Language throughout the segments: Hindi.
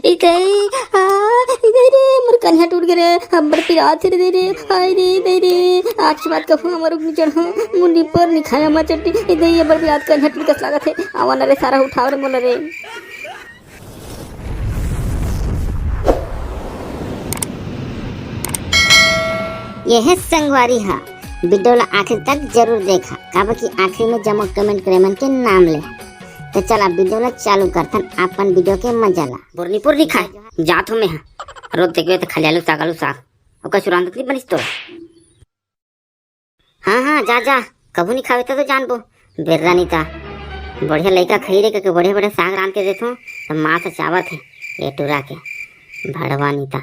इकई आ इधर रे मोर कन्हा टूट गए रे हमर पिरात रे रे हाय रे दे रे आज बात का हमर ऊपर चढ़ मुंडी पर नहीं खाया मा चट्टी इधर ये बर पिरात कन्हा टूट कस लागत है आवन रे सारा उठाव रे मोला रे। यह संगवारी हा वीडियो ला आखिर तक जरूर देखा काबर की आखिर में जमा कमेंट करे मन के नाम ले। तो चला वीडियो ला चालू करथन अपन वीडियो के मजा ला। बोरनीपुर दिखाए जात हो मैं रोज देखबे त खाली आलू साग ओकर सुरांत नहीं बनिस तोरा। हाँ जा जा कबू नहीं खावे तो जानबो बेर्रा नहीं था बढ़िया लड़का खाई रे के बढ़िया बढ़िया साग रांध के देथो तो माँ से चावत है ये टूरा के भड़वा नहीं था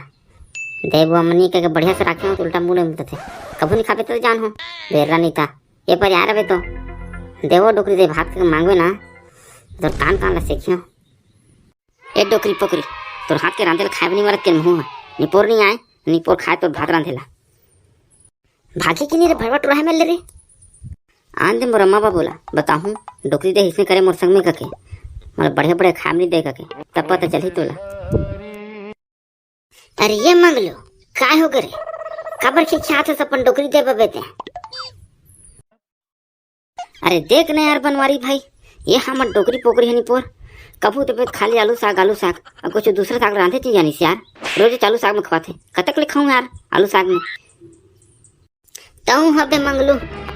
देव अमनी के बढ़िया से रखे हो तो उल्टा मुड़े मिलते थे कबू नहीं खावे तो जान हो बेर्रा नहीं था ये पर यार अबे तो देवो डोकरी दे भात के मांगवे ना तो तान ला सीखियो ए डोकरी पोकरी तोर हाथ के रांधेला खाए नहीं मरत के मुंह निपोर नहीं आए निपोर खाए तो भात रांधेला भागी की नहीं रे भड़वा टूरा है मिल रे आन दे मोर अम्मा बा बोला बताहूँ डोकरी दे इसने करे मोर संग में कके मोर बढ़िया बढ़िया खाए नहीं दे कके तब पता चल ही तोला। अरे ये मंगलो काय हो गरे खबर के छात अपन डोकरी दे बेते। अरे देख ना यार बनवारी भाई ये हमर डोकरी पोकरी है निपोर कबू तो खाली आलू साग और कुछ दूसरा साग रांधे थी जानी यार रोज चालू साग में खवाते कतक ले खाऊं यार आलू साग में। तऊ हबे मंगलू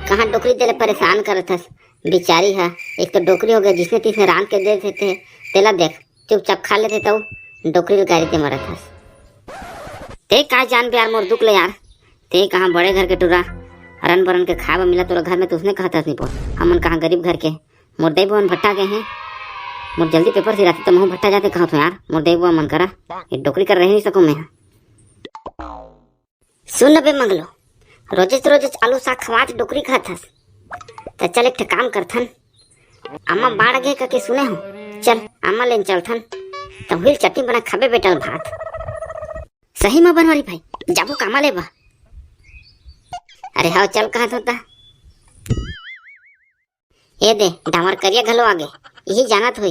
कहाँ डोकरी देले परेशान करत हस बेचारी है एक तो डोकरी हो गया जिसने तिसने रांध के दे देते तेला देख चुपचाप खा लेते तऊ डोकरी गाड़ी ते मरत हस। ते का जान बे यार मोर दुख ले यार ते कहाँ बड़े घर के टूरा रन बरन के खावा मिला तोरा घर में तो उसने कहता नहीं पोर हमन कहाँ गरीब घर के मोर दई बहन भट्टा गए हैं मोर जल्दी पेपर से रहते तो महू भट्टा जाते कहा तो यार मोर दई बुआ मन करा ये डोकरी कर रह नहीं सकूं मैं। सुन बे मंगलो रोज आलू साग खवा डोकरी खात हस तो चल एक काम करथन अम्मा बाढ़ गए करके सुने हो चल अम्मा लेन चलथन तो हुई चटनी बना खाबे बेटल भात। सही में बनवारी भाई जाबो कामा ले बा। अरे हाँ चल कहा होता ये दे डामर करिया घलो आगे यही जानत हो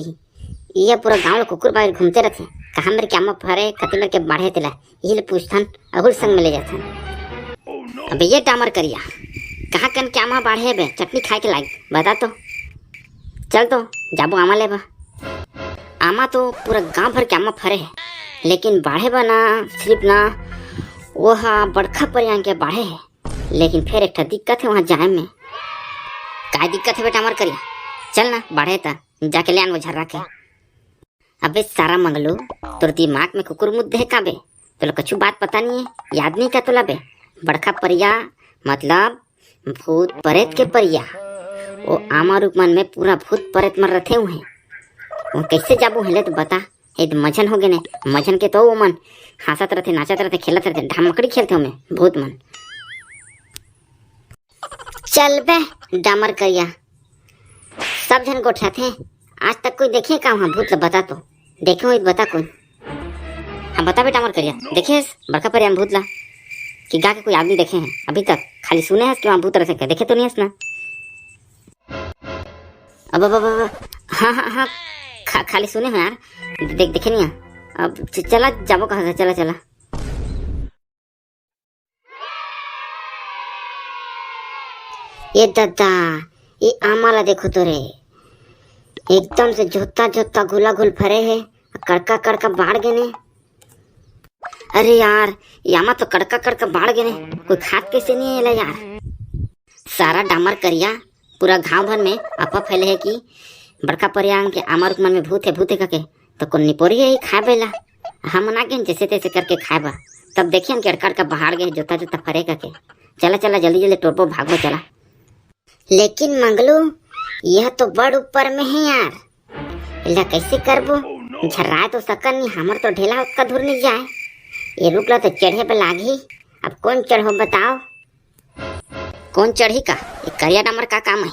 ये पूरा गांव कुकुर बाहर घूमते रहते कहा मेरे क्या फरे कति मेरे के बाढ़े तिला यही ले पूछथन अहुल संग में ले जाथन। अबे ये डामर करिया कहा कन क्या माँ बाढ़े बे चटनी खाए के लायक बता तो चल तो जाबो आमा ले बा। आमा तो पूरा गांव भर के आमा फरे है लेकिन बाढ़े बा ना सिर्फ ना वो बड़खा परियां के बाढ़े है लेकिन फिर एक दिक्कत है वहाँ जाए में। क्या दिक्कत है बेटा अमर करिया चल ना बाढ़े था जाके ले आन वो झर्रा के। अबे सारा मंगलू तोर दिमाग में कुकुर मुद्दे है का बे तो कछु बात पता नहीं है याद नहीं का तोला बे बड़खा परिया मतलब भूत प्रेत के परिया वो आमा रूप मन में पूरा भूत प्रेत मर रखे हुए हैं वो कैसे जाबू हिले तो बता एक मजन हो गए ने मजन के तो वो मन हंसत रहते नाचत रहते खेलत रहते ढमकड़ी खेलते हमें भूत मन। चल बे डामर करिया सब जन गोठा थे आज तक कोई देखे का वहाँ भूत बता तो देखे हो बता कोई। हाँ बता बेटा अमर करिया देखे बड़का परिया भूत ला कि गा के कोई आदमी देखे हैं अभी तक खाली सुने हैं कि वहाँ भूत रहे देखे तो नहीं है ना। अब हाँ खाली सुने हैं यार देखे नहीं है अब चला जाबो कहा था चला ये दादा ये आमाला देखो तो रे एकदम से जोता घुला घुल फरे है कड़का बाढ़ गए ने। अरे यार यामा तो कड़का बाढ़ गए ने कोई खाद कैसे नहीं है यार सारा डामर करिया पूरा गांव भर में अफवाह फैले है कि बड़का परियां के आमर मन में भूत है करके तो कौन निपोरी है खाए बेला हम ना गए जैसे तैसे करके खाएबा तब देखिए हम कड़का बाहर गए जोता फरे करके चला जल्दी टोपो भागो चला। लेकिन मंगलू यह तो बड़ ऊपर में है यार इला कैसे करबो झर्राए तो सकन नहीं हमर तो ढेला उसका दूर नहीं जाए ये रुकला तो चढ़े पे लागी अब कौन चढ़ो बताओ। कौन चढ़ी का ये करिया डामर का काम है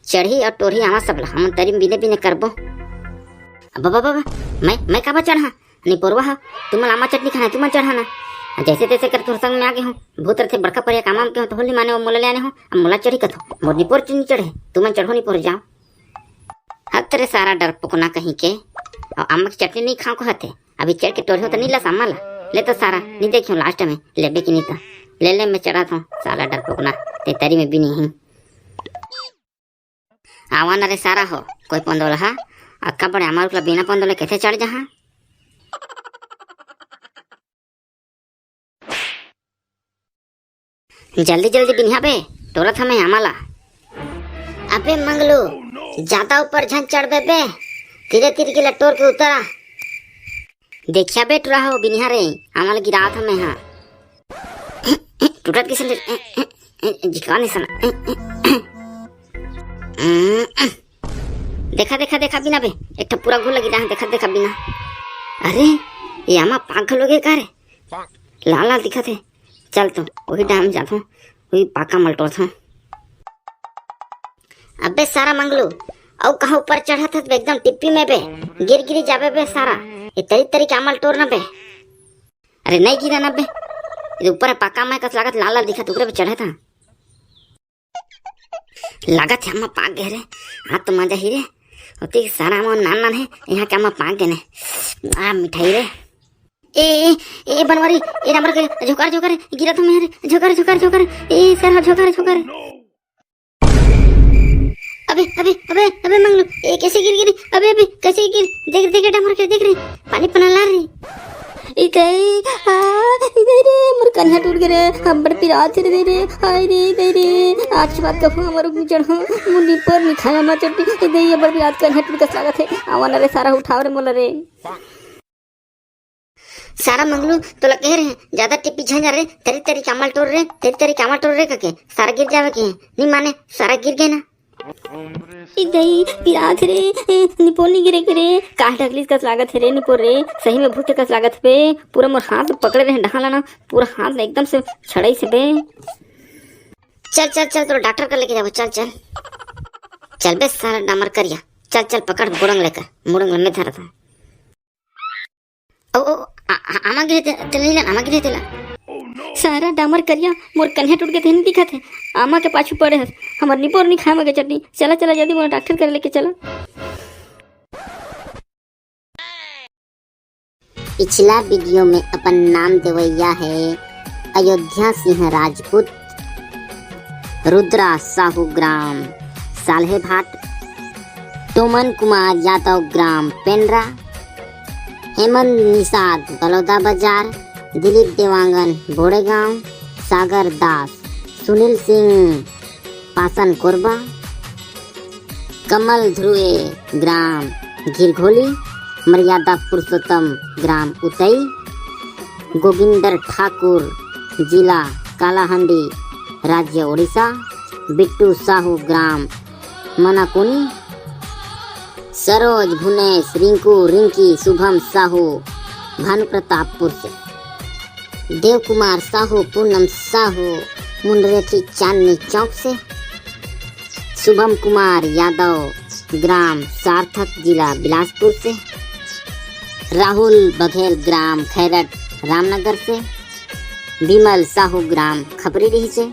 चढ़ी और टोरी आवा सब हम तरी बिने करबो। अब मैं का चढ़ा नहीं पोरवा तुम लामा चटनी खाना तुम चढ़ा ना जैसे तैसे कर तोर संग में आगे हूँ भूत रथे बड़का परिया काम के हो तो होली माने वो मोला ले आने हो अब मोला चढ़ी कथो मोर निपोर नहीं चढ़े तुम चढ़ो नहीं पोर जाओ। हद तेरे सारा डर पुकना कहीं के और अम्मा की चटनी नहीं खाओ कहते अभी चढ़ के टोढ़ो तो नहीं ला अम्मा ला ले तो सारा नहीं देखियो लास्ट में लेबे की नहीं था ले मैं चढ़ा था साला डर पोकना ते तरी में भी नहीं आवा ना रे सारा हो कोई पंदोला हा अक्का बड़े हमारे बिना पंदोले कैसे चढ़ जहाँ जल्दी जल्दी बिन्हा बे टोरत हमें हमाला अबे मंगलू ज्यादा ऊपर झन चढ़ बे धीरे धीरे के लटोर के उतरा देखिया बे टूरा हो बिन्हा रे हमारा गिरा था मैं हाँ टूटत किसन जिकाने सना देखा देखा देखा बिना बे एक तो पूरा घोल लगी रहा देखा देखा बिना अरे ये आमा पागल हो गए का रे लाल लाल दिखा थे चल तो वही डाम जाता वही पाका मलटो था अबे सारा मंगलू औ कहाँ ऊपर चढ़ा था एकदम टिप्पी में बे गिर गिरी जाबे बे सारा ये तरी तरी का अमल तोड़ ना बे अरे नहीं गिरा ना बे ये ऊपर पाका में कस लागत लाल लाल दिखा ऊपर पे चढ़ा था लागत है अम्मा पाक गए रे हाँ तो मजा ही रे होती सारा अम्मा नान नान है यहाँ के अम्मा पाक गए ने मिठाई रे ए बनवारी ए नंबर के झोकर झोकर गिरा तो मेरे झोकर झोकर झोकर ए सर झोकर झोकर अबे मंगलू ए कैसे गिर गिरी अबे कैसे गिर देख देख डमर के देख रे पानी पना ला रे इधर रे मोर कन्हा टूट गए रे हम बड़ पिरात रे रे हाय रे इधर रे आज के बाद कब हमारे गुजर हो मुंडी पर नहीं खाया ना चट्टी इधर ये बड़ पिरात कन्हा टूट का लागत है आवा रे सारा उठाव रे मोला रे सारा मंगलू तो लग कह रहे हैं ज्यादा टिप्पी झंझा रे तेरी तेरी कामल टोर रे तेरी तेरी कामल टोर रे कके सारा गिर जावे के नहीं माने सारा गिर गए ना इदई पिरात रे निपोनी गिरे करे काट अगली का लागत है रे निपोर रे सही में भूत का लागत पे पूरा मोर हाथ पकड़े रहे ढाला ना पूरा हाथ एकदम से छड़ाई से बे चल चल चल तो डॉक्टर का लेके जाओ चल चल चल बे सारा डामर करिया चल चल पकड़ बुड़ंग लेकर मुड़ंग में धरा था ओ आमा गिरे तेला आमा गिरे तेला सारा डामर करिया मोर कन्हे टूट के थे नहीं दिखा थे आमा के पाछू पड़े है हमार निपोर नहीं खाए मगे चटनी चला चला जल्दी मोर डॉक्टर कर लेके चला पिछला वीडियो में अपन नाम देवैया है अयोध्या सिंह राजपूत रुद्रा साहू ग्राम साल्हे भाट टोमन कुमार यादव ग्राम पेंड्रा हेमंत निषाद बलौदा बाजार दिलीप देवांगन बोड़ेगांव सागर दास सुनील सिंह पासन कोरबा कमल ध्रुवे ग्राम घिरघोली मर्यादा पुरुषोत्तम ग्राम उतई गोविंदर ठाकुर जिला कालाहंडी राज्य ओडिशा बिट्टू साहू ग्राम मनाकोनी सरोज भुनेश रिंकू रिंकी शुभम साहू भानु प्रतापपुर से देव कुमार साहू पूनम साहू मुंडरेठी चांदनी चौक से शुभम कुमार यादव ग्राम सार्थक जिला बिलासपुर से राहुल बघेल ग्राम खैरट रामनगर से विमल साहू ग्राम खपरीडीह से